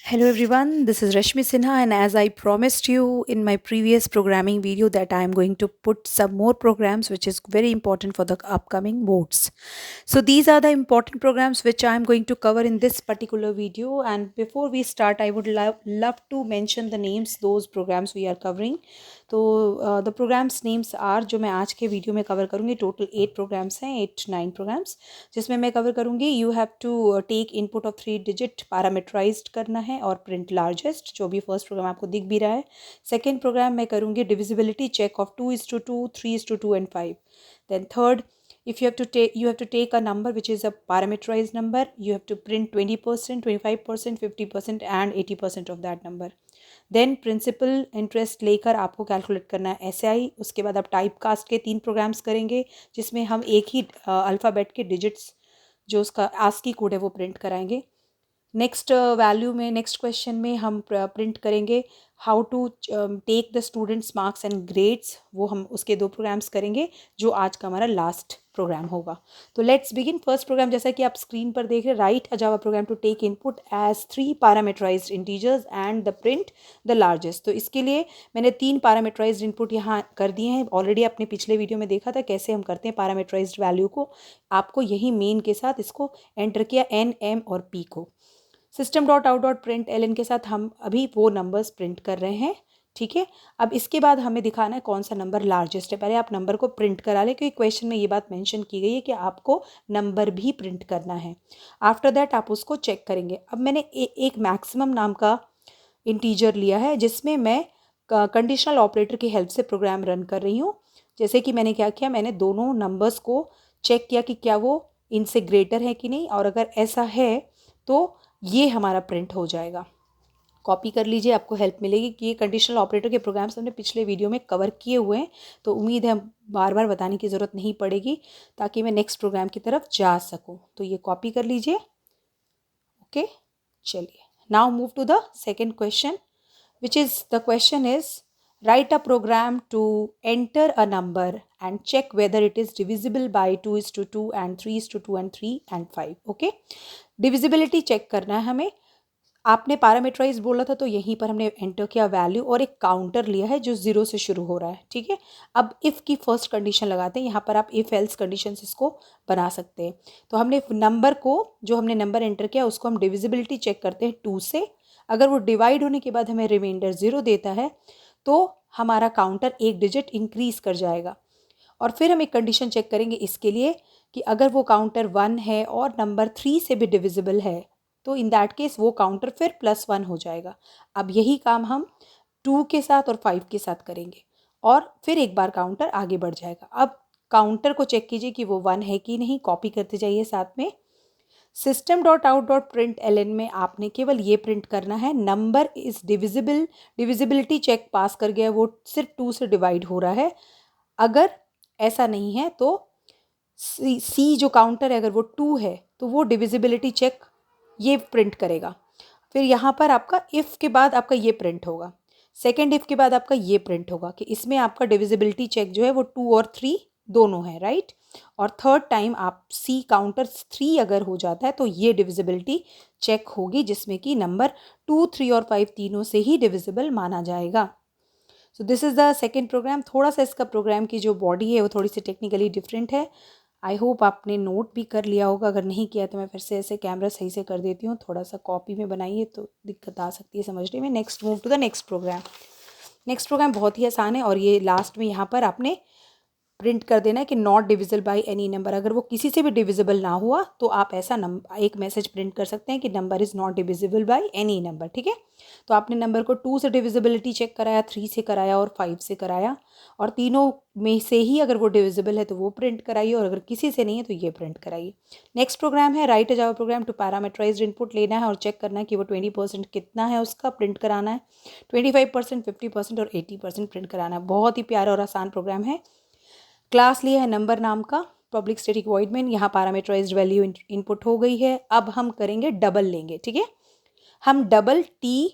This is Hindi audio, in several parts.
Hello everyone, this is Rashmi Sinha, and as I promised you in my previous programming video that I am going to put some more programs which is very important for the upcoming boards. So these are the important programs which I am going to cover in this particular video, and before we start I would love to mention the names those programs we are covering. तो द प्रोग्राम्स नेम्स आर जो मैं आज के वीडियो में कवर करूँगी, टोटल 8 प्रोग्राम्स हैं, 8-9 प्रोग्राम्स जिसमें मैं कवर करूँगी. You have to take input of 3 digit parameterised करना है और प्रिंट लार्जेस्ट, जो भी फर्स्ट प्रोग्राम आपको दिख भी रहा है. सेकेंड प्रोग्राम मैं करूँगी divisibility check of 2:2, 3:2 and 5. Then third, if you have to take a number which is a parameterized number, you have to print 20%, 25%, 50% and 80% of that number. Then principal interest लेकर आपको कैलकुलेट करना है एसआई. उसके बाद आप टाइप कास्ट के 3 प्रोग्राम्स करेंगे जिसमें हम एक ही अल्फ़ाबेट के डिजिट्स जो उसका आस्की कोड है वो प्रिंट कराएंगे. नेक्स्ट वैल्यू में नेक्स्ट क्वेश्चन में हम प्रिंट करेंगे how to take the students marks and grades. वो हम उसके 2 प्रोग्राम्स करेंगे जो आज का हमारा लास्ट प्रोग्राम होगा. तो लेट्स बिगिन. फर्स्ट प्रोग्राम जैसा कि आप स्क्रीन पर देख रहे हैं, write a Java program to take input as 3 parameterised integers and the print the largest. तो इसके लिए मैंने 3 पैरामीटराइज्ड इनपुट यहाँ कर दिए हैं. ऑलरेडी आपने पिछले वीडियो में देखा था कैसे हम करते हैं पैरामीटराइज्ड वैल्यू को. आपको यही मेन के साथ इसको एंटर किया एन एम और पी को. system.out.println के साथ हम अभी वो नंबर्स प्रिंट कर रहे हैं. ठीक है, अब इसके बाद हमें दिखाना है कौन सा नंबर लार्जेस्ट है. पहले आप नंबर को प्रिंट करा लें क्योंकि क्वेश्चन में ये बात मेंशन की गई है कि आपको नंबर भी प्रिंट करना है. आफ्टर दैट आप उसको चेक करेंगे. अब मैंने एक मैक्सिमम नाम का इंटीजर लिया है जिसमें मैं कंडीशनल ऑपरेटर की हेल्प से प्रोग्राम रन कर रही हूँ. जैसे कि मैंने क्या किया, मैंने दोनों नंबर्स को चेक किया कि क्या वो इनसे ग्रेटर है कि नहीं, और अगर ऐसा है तो ये हमारा प्रिंट हो जाएगा. कॉपी कर लीजिए, आपको हेल्प मिलेगी कि ये कंडीशनल ऑपरेटर के प्रोग्राम्स हमने पिछले वीडियो में कवर किए हुए हैं. तो उम्मीद है बार बार बताने की ज़रूरत नहीं पड़ेगी ताकि मैं नेक्स्ट प्रोग्राम की तरफ जा सकूं. तो ये कॉपी कर लीजिए. ओके, चलिए now move to the second question which is the question is write a program to enter a number and check whether it is divisible by 2:2 and 3:2 and 3 and 5. Okay, divisibility check करना है हमें. आपने पैरामीटराइज बोला था तो यहीं पर हमने एंटर किया वैल्यू और एक काउंटर लिया है जो 0 से शुरू हो रहा है. ठीक है, अब इफ़ की फर्स्ट कंडीशन लगाते हैं. यहाँ पर आप इफ़ एल्स कंडीशन इसको बना सकते हैं. तो हमने नंबर को, जो हमने नंबर एंटर किया उसको हम डिविजिबिलिटी चेक करते हैं 2 से. अगर वो डिवाइड होने के बाद हमें रिमाइंडर 0 देता है तो हमारा काउंटर एक डिजिट इंक्रीज़ कर जाएगा. और फिर हम एक कंडीशन चेक करेंगे इसके लिए कि अगर वो काउंटर 1 है और नंबर 3 से भी डिविजिबल है तो इन दैट केस वो काउंटर फिर +1 हो जाएगा. अब यही काम हम 2 के साथ और 5 के साथ करेंगे और फिर एक बार काउंटर आगे बढ़ जाएगा. अब काउंटर को चेक कीजिए कि वो 1 है कि नहीं. कॉपी करते जाइए साथ में. system.out.println में आपने केवल ये प्रिंट करना है number is divisible. Divisibility cheque pass कर गया, वो सिर्फ 2 से डिवाइड हो रहा है. अगर ऐसा नहीं है तो सी जो काउंटर है अगर वो 2 है तो वो डिविजिबिलिटी चेक ये प्रिंट करेगा. फिर यहाँ पर आपका इफ़ के बाद आपका ये प्रिंट होगा. सेकेंड इफ़ के बाद आपका ये प्रिंट होगा कि इसमें आपका डिविजिबिलिटी चेक जो है वो 2 और 3 दोनों है, राइट. और थर्ड टाइम आप सी काउंटर 3 अगर हो जाता है तो ये डिविजिबिलिटी चेक होगी जिसमें कि नंबर 2, 3 और 5 तीनों से ही डिविजिबल माना जाएगा. So this is the second program. थोड़ा सा इसका प्रोग्राम की जो बॉडी है वो थोड़ी सी टेक्निकली डिफरेंट है. आई होप आपने नोट भी कर लिया होगा. अगर नहीं किया तो मैं फिर से ऐसे कैमरा सही से कर देती हूँ. थोड़ा सा कॉपी में बनाइए तो दिक्कत आ सकती है समझने में. Next move to the next program. Next program बहुत ही आसान है और ये लास्ट में यहाँ पर आपने प्रिंट कर देना है कि not divisible by any number. अगर वो किसी से भी डिविजिबल ना हुआ तो आप ऐसा एक मैसेज प्रिंट कर सकते हैं कि number is not divisible by any number. ठीक है, तो आपने नंबर को 2 से डिविजिबिलिटी चेक कराया, 3 से कराया और 5 से कराया, और तीनों में से ही अगर वो डिविजिबल है तो वो प्रिंट कराइए और अगर किसी से नहीं है तो ये प्रिंट कराइए. नेक्स्ट प्रोग्राम है write a Java program to parameterised input लेना है और चेक करना है कि वो 20% कितना है उसका प्रिंट कराना है. 25%, 50% और 80% प्रिंट कराना है. बहुत ही प्यारा और आसान प्रोग्राम है. क्लास लिया है नंबर नाम का, पब्लिक स्टैटिक वॉइड मेन. यहाँ पैरामीटराइज्ड वैल्यू इनपुट हो गई है. अब हम करेंगे डबल लेंगे. ठीक है, हम डबल टी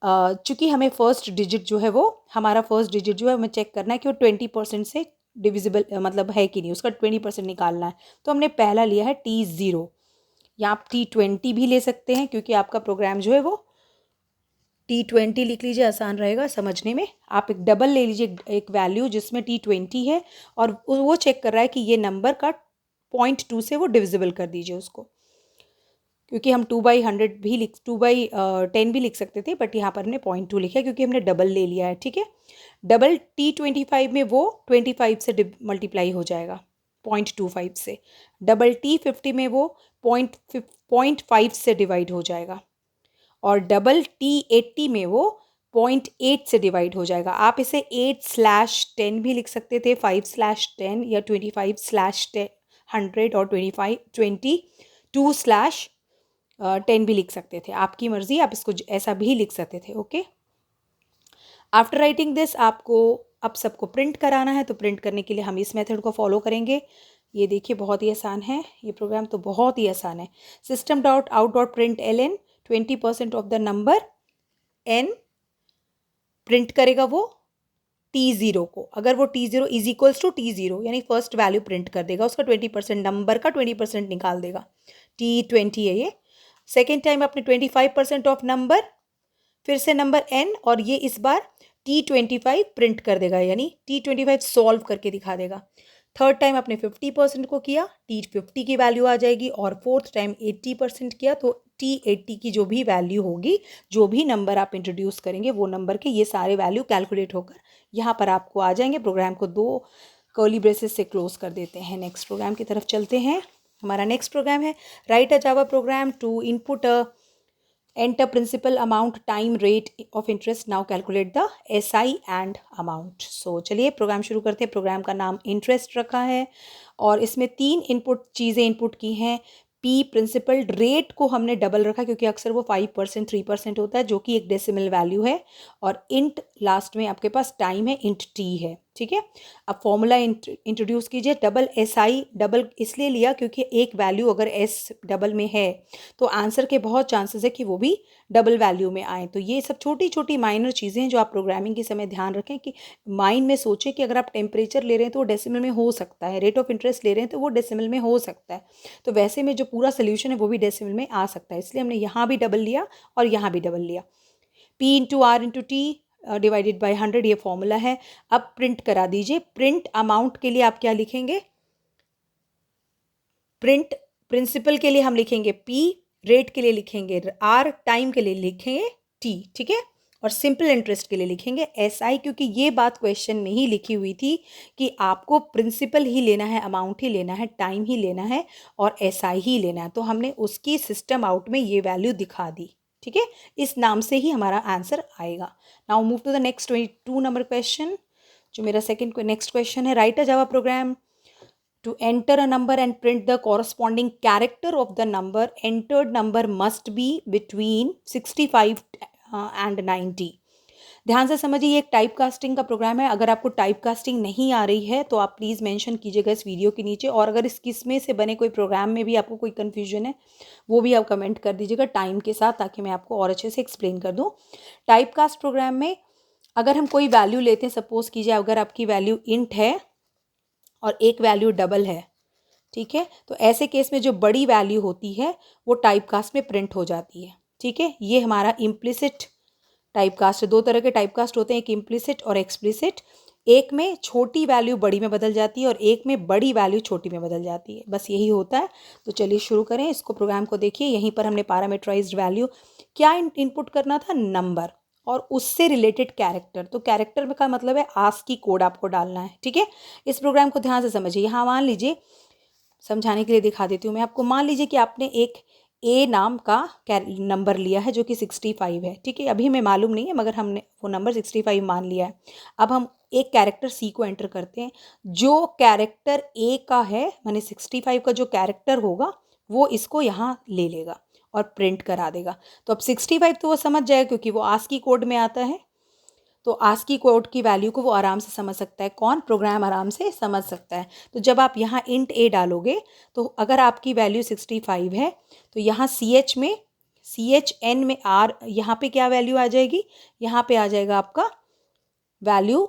चूँकि हमें फर्स्ट डिजिट जो है वो हमारा फर्स्ट डिजिट जो है हमें चेक करना है कि वो 20% से डिविजिबल मतलब है कि नहीं, उसका 20% निकालना है. तो हमने पहला लिया है T0. या आप T20 भी ले सकते हैं क्योंकि आपका प्रोग्राम जो है वो T20 लिख लीजिए, आसान रहेगा समझने में। आप एक डबल ले लीजिए, एक वैल्यू जिसमें T20 है और वो चेक कर रहा है कि ये नंबर का 0.2 से वो डिविजिबल कर दीजिए उसको, क्योंकि हम 2/100 भी 2/10 भी लिख सकते थे, बट यहाँ पर हमने 0.2 लिखा है क्योंकि हमने डबल ले लिया है। ठीक है, डबल T25 में वो 25 से मल्टीप्लाई हो जाएगा 0.25 से, डबल T50 में वो 0.5 से डिवाइड हो जाएगा, और डबल T80 में वो 0.8 से डिवाइड हो जाएगा। आप इसे 8/10 भी लिख सकते थे, 5/10 या 25/100 और 22/10 भी लिख सकते थे, आपकी मर्जी, आप इसको ऐसा भी लिख सकते थे। ओके, आफ्टर राइटिंग दिस आपको अब सबको प्रिंट कराना है, तो प्रिंट करने के लिए हम इस मेथड को फॉलो करेंगे। ये देखिए बहुत ही आसान है, ये प्रोग्राम तो बहुत ही आसान है। system.out.println 20% of the number n print करेगा वो T0 को। अगर वो T0 is equals to T0 यानी फर्स्ट वैल्यू प्रिंट कर देगा, उसका 20% नंबर का 20% निकाल देगा। T20 है ये। सेकेंड टाइम आपने 25% ऑफ नंबर, फिर से नंबर n, और ये इस बार T25 प्रिंट कर देगा, यानी T25 सॉल्व करके दिखा देगा। थर्ड टाइम आपने 50% को किया, T50 की वैल्यू आ जाएगी, और फोर्थ टाइम 80% किया तो T80 की जो भी वैल्यू होगी, जो भी नंबर आप इंट्रोड्यूस करेंगे वो नंबर के ये सारे वैल्यू कैलकुलेट होकर यहाँ पर आपको आ जाएंगे। प्रोग्राम को 2 कर्ली ब्रेसेस से क्लोज कर देते हैं। नेक्स्ट प्रोग्राम की तरफ चलते हैं। हमारा नेक्स्ट प्रोग्राम है write a Java program to input a enter principal amount time rate of interest now calculate the SI and amount। so चलिए प्रोग्राम शुरू करते हैं। प्रोग्राम का नाम इंटरेस्ट रखा है और इसमें 3 इनपुट चीज़ें इनपुट की हैं। P प्रिंसिपल रेट को हमने डबल रखा क्योंकि अक्सर वो 5% 3% होता है, जो कि एक डेसिमल वैल्यू है, और इंट लास्ट में आपके पास टाइम है, इंट T है। ठीक है, अब फॉर्मूला इंट्रोड्यूस कीजिए। डबल SI डबल इसलिए लिया क्योंकि एक वैल्यू अगर S डबल में है तो आंसर के बहुत चांसेस है कि वो भी डबल वैल्यू में आए। तो ये सब छोटी छोटी माइनर चीज़ें हैं जो आप प्रोग्रामिंग के समय ध्यान रखें, कि माइंड में सोचें कि अगर आप टेम्परेचर ले रहे हैं तो वो डेसिमल में हो सकता है, रेट ऑफ इंटरेस्ट ले रहे हैं तो वो डेसिमल में हो सकता है, तो वैसे में जो पूरा सोल्यूशन है वो भी डेसिमल में आ सकता है, इसलिए हमने यहाँ भी डबल लिया और यहाँ भी डबल लिया। P/R/T डिवाइडेड बाय 100 ये फॉर्मूला है। अब प्रिंट करा दीजिए। प्रिंट अमाउंट के लिए आप क्या लिखेंगे? प्रिंट प्रिंसिपल के लिए हम लिखेंगे P, रेट के लिए लिखेंगे R, टाइम के लिए लिखेंगे T। ठीक है, और सिंपल इंटरेस्ट के लिए लिखेंगे SI, क्योंकि ये बात क्वेश्चन में ही लिखी हुई थी कि आपको प्रिंसिपल ही लेना है, अमाउंट ही लेना है, टाइम ही लेना है और SI ही लेना है, तो हमने उसकी सिस्टम आउट में ये वैल्यू दिखा दी। ठीक है, इस नाम से ही हमारा आंसर आएगा। Now move to the next 22 number question, जो मेरा सेकंड नेक्स्ट क्वेश्चन है। Write a Java program to enter a number and print the corresponding character of the number. Entered number must be between 65 and 90। ध्यान से समझिए, ये एक टाइप कास्टिंग का प्रोग्राम है। अगर आपको टाइप कास्टिंग नहीं आ रही है तो आप प्लीज़ मेंशन कीजिएगा इस वीडियो के नीचे, और अगर इस किस्में से बने कोई प्रोग्राम में भी आपको कोई कन्फ्यूजन है वो भी आप कमेंट कर दीजिएगा टाइम के साथ, ताकि मैं आपको और अच्छे से एक्सप्लेन कर दूँ। टाइप कास्ट प्रोग्राम में अगर हम कोई वैल्यू लेते हैं, सपोज कीजिए अगर आपकी वैल्यू इंट है और एक वैल्यू डबल है, ठीक है, तो ऐसे केस में जो बड़ी वैल्यू होती है वो टाइप कास्ट में प्रिंट हो जाती है। ठीक है, ये हमारा इम्प्लिसिट टाइप कास्ट है। 2 तरह के टाइप कास्ट होते हैं, एक इम्प्लिसिट और एक्सप्लिसिट। एक में छोटी वैल्यू बड़ी में बदल जाती है और एक में बड़ी वैल्यू छोटी में बदल जाती है, बस यही होता है। तो चलिए शुरू करें, इसको प्रोग्राम को देखिए। यहीं पर हमने पैरामीटराइज्ड वैल्यू क्या इनपुट करना था, नंबर, और उससे रिलेटेड कैरेक्टर। तो कैरेक्टर में का मतलब है आस्की कोड आपको डालना है। ठीक है, इस प्रोग्राम को ध्यान से समझिए। यहाँ मान लीजिए, समझाने के लिए दिखा देती हूँ मैं आपको। मान लीजिए कि आपने एक ए नाम का नंबर लिया है जो कि 65 है। ठीक है, अभी हमें मालूम नहीं है मगर हमने वो नंबर 65 मान लिया है। अब हम एक कैरेक्टर सी को एंटर करते हैं। जो कैरेक्टर ए का है, माने 65 का जो कैरेक्टर होगा वो इसको यहाँ ले लेगा और प्रिंट करा देगा। तो अब 65 तो वो समझ जाएगा क्योंकि वो आस्की कोड में आता है, तो आस्की कोड की वैल्यू को वो आराम से समझ सकता है। कौन? प्रोग्राम आराम से समझ सकता है। तो जब आप यहाँ इंट ए डालोगे तो अगर आपकी वैल्यू 65 है तो यहाँ CHN में R, यहाँ पे क्या वैल्यू आ जाएगी? यहाँ पे आ जाएगा आपका वैल्यू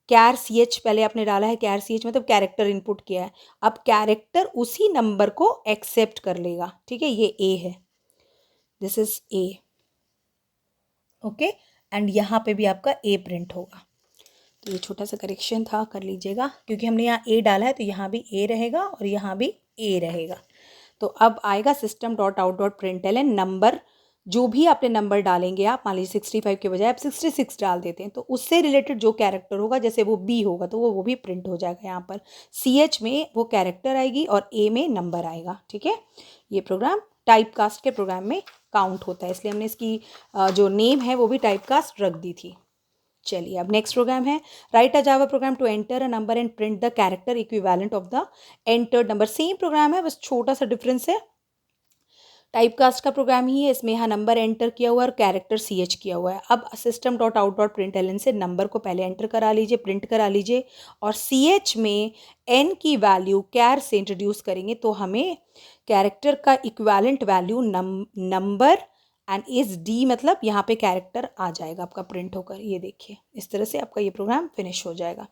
कैर CH, पहले आपने डाला है कैर CH, मतलब कैरेक्टर इनपुट किया है। अब कैरेक्टर उसी नंबर को एक्सेप्ट कर लेगा। ठीक है, ये A है, this is A। Okay, and यहाँ पे भी आपका ए प्रिंट होगा। तो ये छोटा सा करेक्शन था, कर लीजिएगा, क्योंकि हमने यहाँ ए डाला है तो यहाँ भी ए रहेगा और यहाँ भी ए रहेगा। तो अब आएगा system dot out dot println number, जो भी आपने नंबर डालेंगे आप, मान लीजिए 65 के बजाय आप 66 डाल देते हैं, तो उससे रिलेटेड जो कैरेक्टर होगा, जैसे वो बी होगा तो वो भी प्रिंट हो जाएगा। यहाँ पर CH में वो कैरेक्टर आएगी और ए में नंबर आएगा। ठीक है, ये प्रोग्राम टाइपकास्ट के प्रोग्राम में काउंट होता है, इसलिए हमने इसकी जो नेम है वो भी टाइपकास्ट रख दी थी। चलिए, अब नेक्स्ट प्रोग्राम है write a Java program to enter a number and print the character equivalent of the entered number. Same program है, बस छोटा सा डिफरेंस है। टाइपकास्ट का प्रोग्राम ही है, इसमें यहाँ नंबर एंटर किया हुआ है और कैरेक्टर CH किया हुआ है। अब system dot out dot println से नंबर को पहले एंटर करा लीजिए, प्रिंट करा लीजिए, और CH में n की वैल्यू कैर से इंट्रोड्यूस करेंगे तो हमें कैरेक्टर का equivalent value number and is D, मतलब यहाँ पे कैरेक्टर आ जाएगा आपका प्रिंट होकर। ये देखिए, इस तरह से आपका ये प्रोग्राम फिनिश हो जाएगा।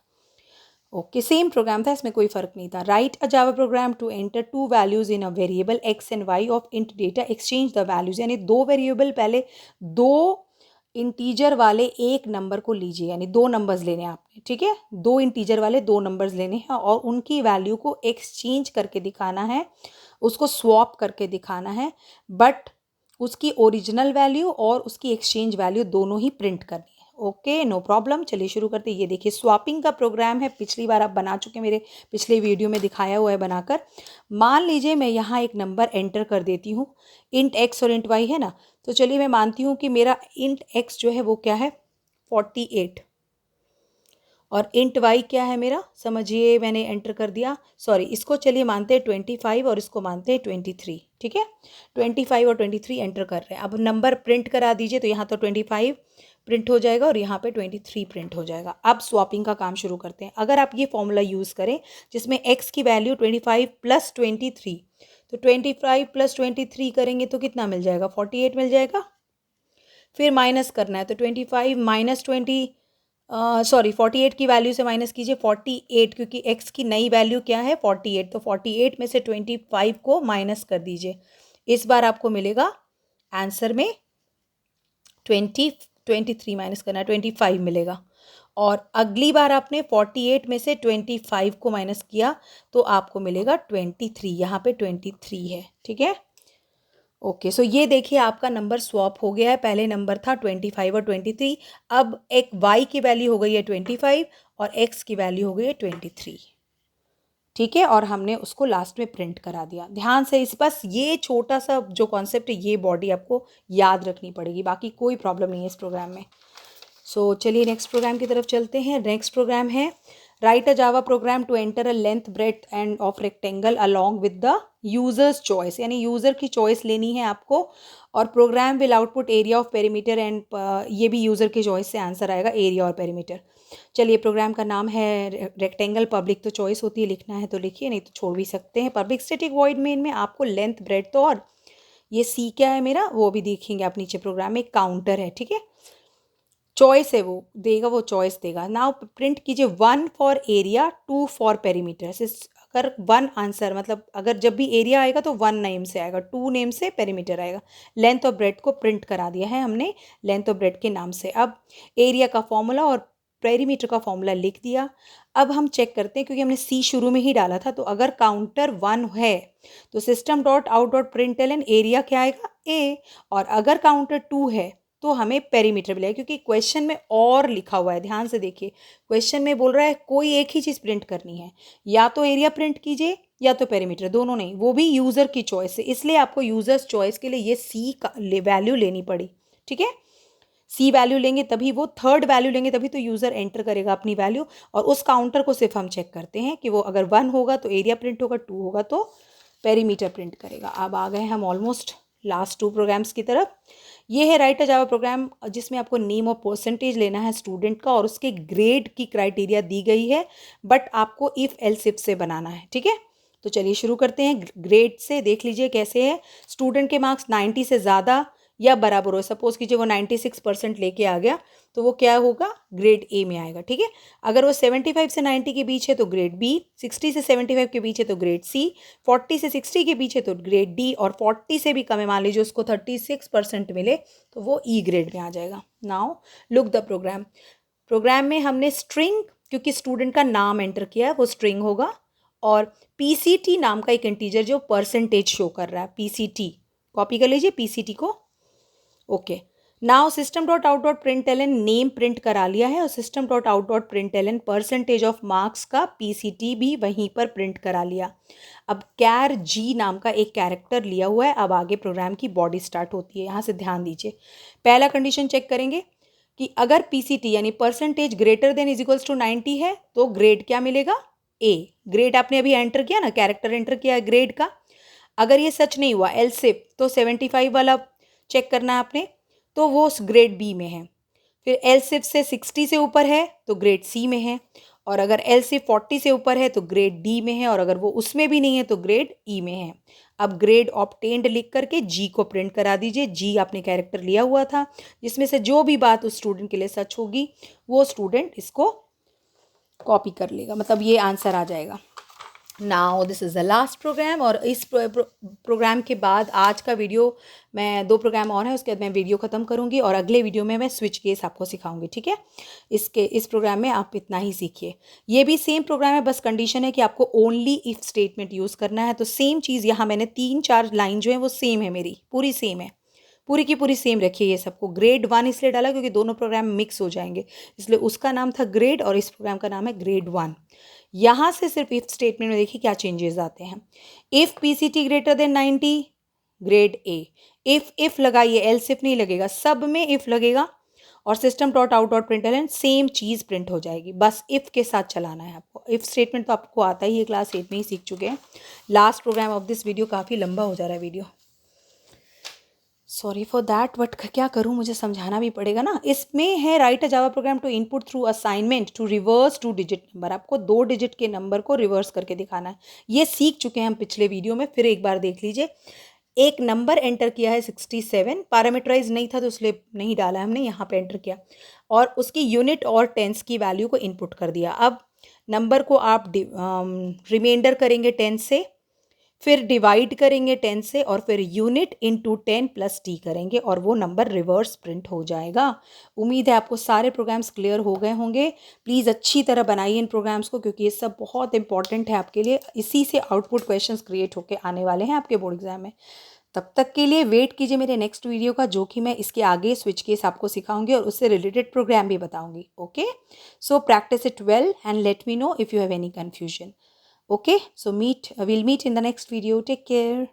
ओके, सेम प्रोग्राम था, इसमें कोई फर्क नहीं था। Write a Java program to enter two values in a variable X and Y of int data exchange the values, यानी दो वेरिएबल, पहले दो इंटीजर वाले एक नंबर को लीजिए, यानी दो नंबर्स लेने हैं आपने। ठीक है, दो इंटीजर वाले दो नंबर्स लेने हैं और उनकी वैल्यू को एक्सचेंज करके दिखाना है, उसको स्वैप करके दिखाना है, बट उसकी ओरिजिनल वैल्यू और उसकी एक्सचेंज वैल्यू दोनों ही प्रिंट करनी है। ओके, नो प्रॉब्लम, चलिए शुरू करते हैं। ये देखिए स्वैपिंग का प्रोग्राम है, पिछली बार आप बना चुके, मेरे पिछले वीडियो में दिखाया हुआ है बनाकर। मान लीजिए मैं यहाँ एक नंबर एंटर कर देती हूँ, इंट x और इंट y है ना, तो चलिए मैं मानती हूँ कि मेरा इंट x जो है वो क्या है 48, और इंट y क्या है मेरा, समझिए मैंने एंटर कर दिया, सॉरी इसको चलिए मानते हैं 25 और इसको मानते हैं 23। ठीक है, 25 और 23 एंटर कर रहे हैं। अब नंबर प्रिंट करा दीजिए, तो यहाँ तो 25 प्रिंट हो जाएगा और यहाँ पे 23 प्रिंट हो जाएगा। अब स्वैपिंग का काम शुरू करते हैं। अगर आप ये फॉर्मूला यूज़ करें जिसमें x की वैल्यू 25 प्लस 23, तो 25 प्लस 23 करेंगे तो कितना मिल जाएगा, 48 मिल जाएगा। फिर माइनस करना है, तो 25 माइनस 48 की वैल्यू से माइनस कीजिए 48, क्योंकि x की नई वैल्यू क्या है 48, तो 48 में से 25 को माइनस कर दीजिए। इस बार आपको मिलेगा आंसर में 23 माइनस करना है, 25 मिलेगा। और अगली बार आपने 48 में से 25 को माइनस किया तो आपको मिलेगा 23, यहाँ पे 23 है। ठीक है, ओके, सो ये देखिए आपका नंबर स्वैप हो गया है। पहले नंबर था 25 और 23, अब एक y की वैल्यू हो गई है 25 और x की वैल्यू हो गई है 23। ठीक है, और हमने उसको लास्ट में प्रिंट करा दिया। ध्यान से इस बस ये छोटा सा जो कॉन्सेप्ट है, ये बॉडी आपको याद रखनी पड़ेगी, बाकी कोई प्रॉब्लम नहीं है इस प्रोग्राम में। सो चलिए नेक्स्ट प्रोग्राम की तरफ चलते हैं। नेक्स्ट प्रोग्राम है write a Java program to enter a length breadth and of rectangle along with the user's choice, यानी यूज़र की चॉइस लेनी है आपको, और program will output area of perimeter and, ये भी यूज़र की चॉइस से आंसर आएगा, एरिया और पेरीमीटर। चलिए, प्रोग्राम का नाम है रेक्टेंगल। पब्लिक तो चॉइस होती है, लिखना है तो लिखिए, नहीं तो छोड़ भी सकते हैं। पब्लिक स्टैटिक वॉइड मेन में आपको लेंथ ब्रेड्थ, तो और ये सी क्या है मेरा वो भी देखेंगे आप नीचे। प्रोग्राम में काउंटर है, ठीक है, चॉइस है वो देगा, वो चॉइस देगा। नाउ प्रिंट कीजिए 1 फॉर एरिया 2 फॉर पेरीमीटर। अगर 1 आंसर, मतलब अगर जब भी एरिया आएगा तो 1 नेम से आएगा, 2 नेम से पेरीमीटर आएगा। लेंथ और ब्रेड्थ को प्रिंट करा दिया है हमने लेंथ और ब्रेड्थ के नाम से। अब एरिया का फॉर्मूला और पेरीमीटर का फॉर्मूला लिख दिया। अब हम चेक करते हैं, क्योंकि हमने सी शुरू में ही डाला था, तो अगर काउंटर 1 है तो system dot out dot println area क्या आएगा ए, और अगर काउंटर 2 है तो हमें पेरीमीटर मिलेगा, क्योंकि क्वेश्चन में और लिखा हुआ है। ध्यान से देखिए, क्वेश्चन में बोल रहा है कोई एक ही चीज़ प्रिंट करनी है, या तो एरिया प्रिंट कीजिए या तो पेरीमीटर, दोनों नहीं, वो भी यूज़र की चॉइस है। इसलिए आपको यूज़र्स चॉइस के लिए ये सी का वैल्यू लेनी पड़ी। ठीक है, सी वैल्यू लेंगे तभी, वो थर्ड वैल्यू लेंगे तभी तो यूज़र एंटर करेगा अपनी वैल्यू। और उस काउंटर को सिर्फ हम चेक करते हैं कि वो अगर 1 होगा तो एरिया प्रिंट होगा, 2 होगा तो पेरीमीटर प्रिंट करेगा। अब आ गए हम ऑलमोस्ट लास्ट 2 प्रोग्राम्स की तरफ। ये है राइट अ जावा प्रोग्राम, जिसमें आपको नेम और परसेंटेज लेना है स्टूडेंट का, और उसके ग्रेड की क्राइटेरिया दी गई है, बट आपको इफ़ एल्स इफ से बनाना है। ठीक है, तो चलिए शुरू करते हैं ग्रेड से। देख लीजिए कैसे है, स्टूडेंट के मार्क्स 90 से ज़्यादा या बराबर हो, सपोज कीजिए वो 96% लेके आ गया तो वो क्या होगा, ग्रेड ए में आएगा, ठीक है। अगर वो 75 से 90 के बीच है तो ग्रेड बी, 60 से 75 के बीच है तो ग्रेड सी, 40 से 60 के बीच है तो ग्रेड डी, और 40 से भी कम है, मान लीजिए उसको 36% मिले तो वो ई ग्रेड में आ जाएगा। Now look the program. Program में हमने स्ट्रिंग, क्योंकि स्टूडेंट का नाम एंटर किया है वो स्ट्रिंग होगा, और पीसीटी नाम का एक इंटीजर जो परसेंटेज शो कर रहा है, पीसीटी, कॉपी कर लीजिए पीसीटी को। Okay, now system dot out dot print L N name print करा लिया है, और system dot out dot print L N percentage of marks का पीसीटी भी वहीं पर प्रिंट करा लिया। अब कैर जी नाम का एक कैरेक्टर लिया हुआ है, अब आगे प्रोग्राम की बॉडी स्टार्ट होती है। यहाँ से ध्यान दीजिए, पहला कंडीशन चेक करेंगे कि अगर पीसीटी यानी percentage greater than is equals to 90 है तो ग्रेड क्या मिलेगा, ए। ग्रेड आपने अभी एंटर किया ना, कैरेक्टर एंटर किया है ग्रेड का। अगर ये सच नहीं हुआ, एल सिप, तो 75 वाला चेक करना है आपने, तो वो ग्रेड बी में है। फिर एल सिप से 60 से ऊपर है तो ग्रेड सी में है, और अगर एल सिप 40 से ऊपर है तो ग्रेड डी में है, और अगर वो उसमें भी नहीं है तो ग्रेड ई में है। अब ग्रेड ऑब्टेन्ड लिख करके जी को प्रिंट करा दीजिए। जी आपने कैरेक्टर लिया हुआ था, जिसमें से जो भी बात उस स्टूडेंट के लिए सच होगी वो स्टूडेंट इसको कॉपी कर लेगा, मतलब ये आंसर आ जाएगा। Now this is the last program, और इस प्रोग्राम के बाद आज का वीडियो, मैं 2 प्रोग्राम और हैं उसके बाद मैं वीडियो ख़त्म करूँगी, और अगले वीडियो में मैं स्विच केस आपको सिखाऊंगी, ठीक है। इस प्रोग्राम में आप इतना ही सीखिए। ये भी सेम प्रोग्राम है, बस कंडीशन है कि आपको ओनली इफ़ स्टेटमेंट यूज़ करना है। तो सेम चीज़ यहाँ मैंने 3-4 लाइन जो है वो सेम है, मेरी पूरी सेम है, पूरी की पूरी सेम रखी है। ये सबको ग्रेड 1 इसलिए डाला क्योंकि दोनों प्रोग्राम मिक्स हो जाएंगे, इसलिए उसका नाम था ग्रेड और इस प्रोग्राम का नाम है ग्रेड 1। यहाँ से सिर्फ इफ स्टेटमेंट में देखिए क्या चेंजेस आते हैं। If PCT greater than 90, grade A. If लगाइए, एल सिफ नहीं लगेगा, सब में इफ लगेगा, और system dot out dot println same चीज़ प्रिंट हो जाएगी। बस इफ़ के साथ चलाना है आपको। इफ़ स्टेटमेंट तो आपको आता ही है, क्लास 8 में ही सीख चुके हैं। Last program of this video, काफ़ी लंबा हो जा रहा है video, sorry for that, but क्या करूँ, मुझे समझाना भी पड़ेगा ना। इसमें है write a Java program to input through assignment to reverse 2 digit number. आपको 2 डिजिट के नंबर को रिवर्स करके दिखाना है। ये सीख चुके हैं हम पिछले वीडियो में, फिर एक बार देख लीजिए। एक नंबर एंटर किया है 67, पैरामीटराइज नहीं था तो इसलिए नहीं डाला हमने, यहाँ पे एंटर किया, और उसकी यूनिट और टेंस की वैल्यू को इनपुट कर दिया। अब नंबर को आप रिमाइंडर करेंगे 10 से, फिर डिवाइड करेंगे 10 से, और फिर यूनिट इंटू 10 प्लस टी करेंगे, और वो नंबर रिवर्स प्रिंट हो जाएगा। उम्मीद है आपको सारे प्रोग्राम्स क्लियर हो गए होंगे। प्लीज़ अच्छी तरह बनाइए इन प्रोग्राम्स को, क्योंकि ये सब बहुत इंपॉर्टेंट है आपके लिए। इसी से आउटपुट क्वेश्चंस क्रिएट होके आने वाले हैं आपके बोर्ड एग्जाम में। तब तक के लिए वेट कीजिए मेरे नेक्स्ट वीडियो का, जो कि मैं इसके आगे स्विच केस आपको सिखाऊंगी और उससे रिलेटेड प्रोग्राम भी बताऊंगी। Okay, so practice it well and let me know if you have any confusion. Okay, so we'll meet in the next video. Take care.